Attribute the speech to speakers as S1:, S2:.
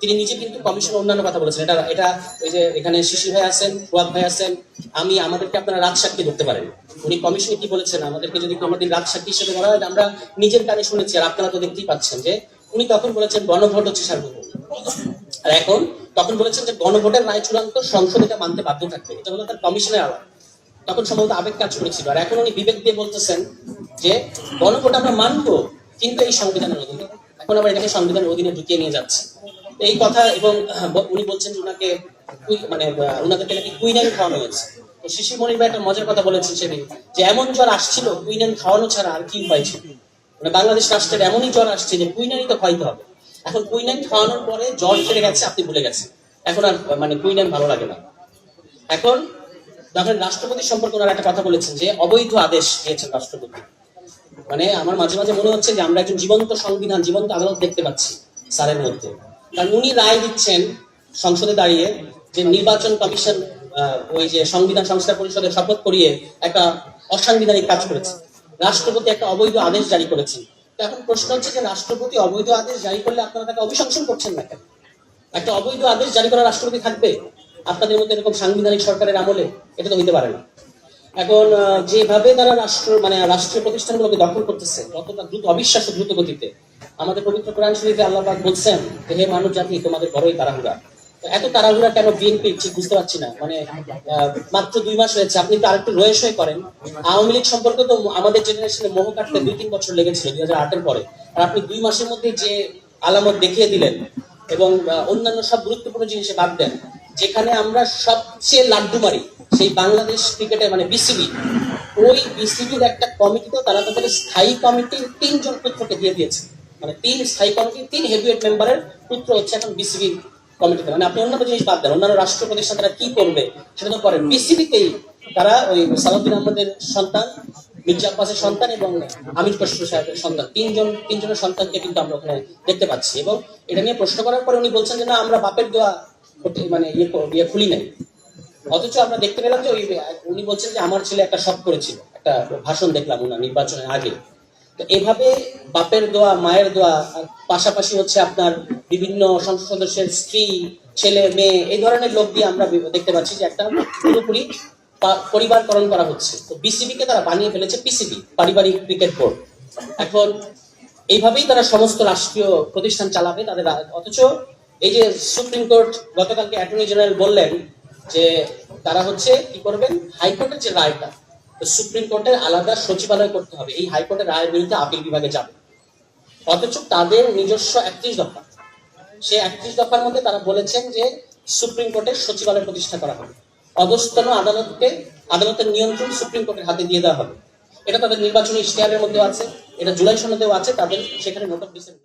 S1: তিনি নিজে কিন্তু কমিশনের অন্যান্য কথা বলেছেন। এটা এটা ওই যে এখানে শিশির ভাই আছেন, ফুয়াদ ভাই আছেন, আমাদেরকে আপনারা রাজসাক্ষী ধরতে পারেন। উনি কমিশনে কি বলেছেন, আমাদেরকে যদি কোনোদিন রাজসাক্ষী হিসেবে ধরা হয়, আমরা নিজের কানে শুনেছি আর আপনারা তো দেখতেই পাচ্ছেন যে উনি তখন বলেছেন গণভোট হচ্ছে সার্বভৌম। আর এখন তখন বলেছেন যে গণভোটের রায় চূড়ান্ত, সংসদ এটা মানতে বাধ্য থাকবে। এটা হলো তার কমিশনের আলাপ। তখন সম্ভবত আবেগ কাজ করেছিল। আর এখন উনি বিবেক দিয়ে বলতেছেন যে গণভোট আমরা মানবো, কিন্তু এই সংবিধানের অধীনে। এখন আমরা এটাকে সংবিধানের অধীনে ঢুকিয়ে নিয়ে যাচ্ছি এই কথা। এবং উনি বলছেন যে ওনাকে মানে ওনাদেরকে নাকি কুইনাইন খাওয়ানো হয়েছে। তো শিশির মনির ভাই একটা মজার কথা বলেছেন সেদিন, যে এমন জ্বর আসছিল কুইনাইন খাওয়ানো ছাড়া আর কি উপায় ছিল। মানে বাংলাদেশ রাষ্ট্রের এমনই জ্বর আসছে যে কুইনাইনই তো খাইতে হবে। এখন কুইনাইন খাওয়ানোর পরে জ্বর সেরে গেছে, আপনি ভুলে গেছেন, এখন আর মানে কুইনাইন ভালো লাগে না। এখন যখন রাষ্ট্রপতি সম্পর্কে ওনারা একটা কথা বলেছেন যে অবৈধ আদেশ দিয়েছেন রাষ্ট্রপতি। মানে আমার মাঝে মাঝে মনে হচ্ছে যে আমরা একজন জীবন্ত সংবিধান, জীবন্ত আদালত দেখতে পাচ্ছি স্যারের মধ্যে। কারণ উনি রায় দিচ্ছেন সংসদে দাঁড়িয়ে যে নির্বাচন কমিশন ওই যে সংবিধান সংস্কার পরিষদের শপথ করিয়ে একটা অসাংবিধানিক কাজ করেছে। রাষ্ট্রপতি একটা অবৈধ আদেশ জারি করেছেন। তো এখন প্রশ্ন হচ্ছে যে রাষ্ট্রপতি অবৈধ আদেশ জারি করলে আপনারা তাকে অভিশংসন করছেন না কেন? একটা অবৈধ আদেশ জারি করা রাষ্ট্রপতি থাকবে আপনাদের মধ্যে এরকম সাংবিধানিক সরকারের আমলে? এটা তো হইতে পারে না। এখন যেভাবে তারা রাষ্ট্রীয় প্রতিষ্ঠানগুলোকে দখল করতেছে, কতটা দ্রুত, অবিশ্বাস্য দ্রুত গতিতে। আমাদের পবিত্র কোরআন শরীফে আল্লাহ পাক বলছেন যে হে মানব জাতি, তোমাদের বড়ই তাড়াহুড়া। এত তাড়াহুড়া কেন বিএনপি, ঠিক বুঝতে পারছি না। মানে মাত্র 2 মাস হয়েছে, আপনি তো আরেকটু রয়েস হয়ে করেন। আওয়ামী লীগ সম্পর্কে তো আমাদের জেনারেশনে মোহ কাটতে 2-3 বছর লেগেছিল 2008-এর পরে। আর আপনি 2 মাসের মধ্যে যে আলামত দেখিয়ে দিলেন, এবং অন্যান্য সব গুরুত্বপূর্ণ জিনিসে বাদ দেন, যেখানে আমরা সবচেয়ে লাড্ডু মারি সেই বাংলাদেশ ক্রিকেটে মানে বিসিবি, ওই বিসিবির একটা কমিটিতে তারা তাদের স্থায়ী কমিটির 3 জন পুত্রকে দিয়ে দিয়েছে। মানে 3 স্থায়ী কমিটির 3 হেভিওয়েট মেম্বারের পুত্র হচ্ছে এখন বিসিবি কমিটিতে। মানে আপনি অন্যান্য জিনিস বাদ দেন, অন্যান্য রাষ্ট্র প্রতিষ্ঠান তারা কি করবে সেটা তো করেন, বিসিবিতেই তারা ওই সালাউদ্দিন আহমেদের সন্তান, মির্জা আব্বাসের সন্তান এবং আমির খসরু সাহেবের সন্তান, তিনজনের সন্তানকে কিন্তু আমরা ওখানে দেখতে পাচ্ছি। এবং এটা নিয়ে প্রশ্ন করার পরে উনি বলছেন যে না, আমরা বাপের দোয়া মানে ইয়ে খুলি নাই। অথচ আমরা দেখতে পেলাম যে উনি বলছেন যে আমার ছেলে একটা শখ করেছিল, একটা ভাষণ দেখলাম ওনার নির্বাচনের আগে। তো এভাবে বাপের দোয়া, মায়ের দোয়া, পাশাপাশি হচ্ছে আপনার বিভিন্ন সংসদ সদস্যের স্ত্রী, ছেলে, মেয়ে, এই ধরনের লোক দিয়ে আমরা দেখতে পাচ্ছি যে একটা পুরোপুরি পরিবারকরণ করা হচ্ছে। তো বিসিবি কে তারা বানিয়ে ফেলেছে পিসিবি, পারিবারিক ক্রিকেট বোর্ড। এখন এইভাবেই তারা সমস্ত রাষ্ট্রীয় প্রতিষ্ঠান চালাবে তাদের। অথচ এই যে সুপ্রিম কোর্ট গতকালকে অ্যাটর্নি জেনারেল বললেন যে তারা হচ্ছে কি করবেন, হাইকোর্টের যে রায়টা, সুপ্রিম কোর্টের আলাদা সচিবালয় করতে হবে, এই হাইকোর্টের রায়ের বিরুদ্ধে আপিল বিভাগে যাবে। অথচ তাদের নিজস্ব 31 দফা, সেই 31 দফার মধ্যে তারা বলেছেন যে সুপ্রিম কোর্টের সচিবালয় প্রতিষ্ঠা করা হবে, অধস্তন আদালতের নিয়ন্ত্রণ সুপ্রিম কোর্টের হাতে দিয়ে দেওয়া হবে। এটা তাদের নির্বাচনী ইশতেহারের মধ্যেও আছে, এটা জুলাই সনদেও আছে, তাদের সেখানে নোট অফ ডিসেন্ট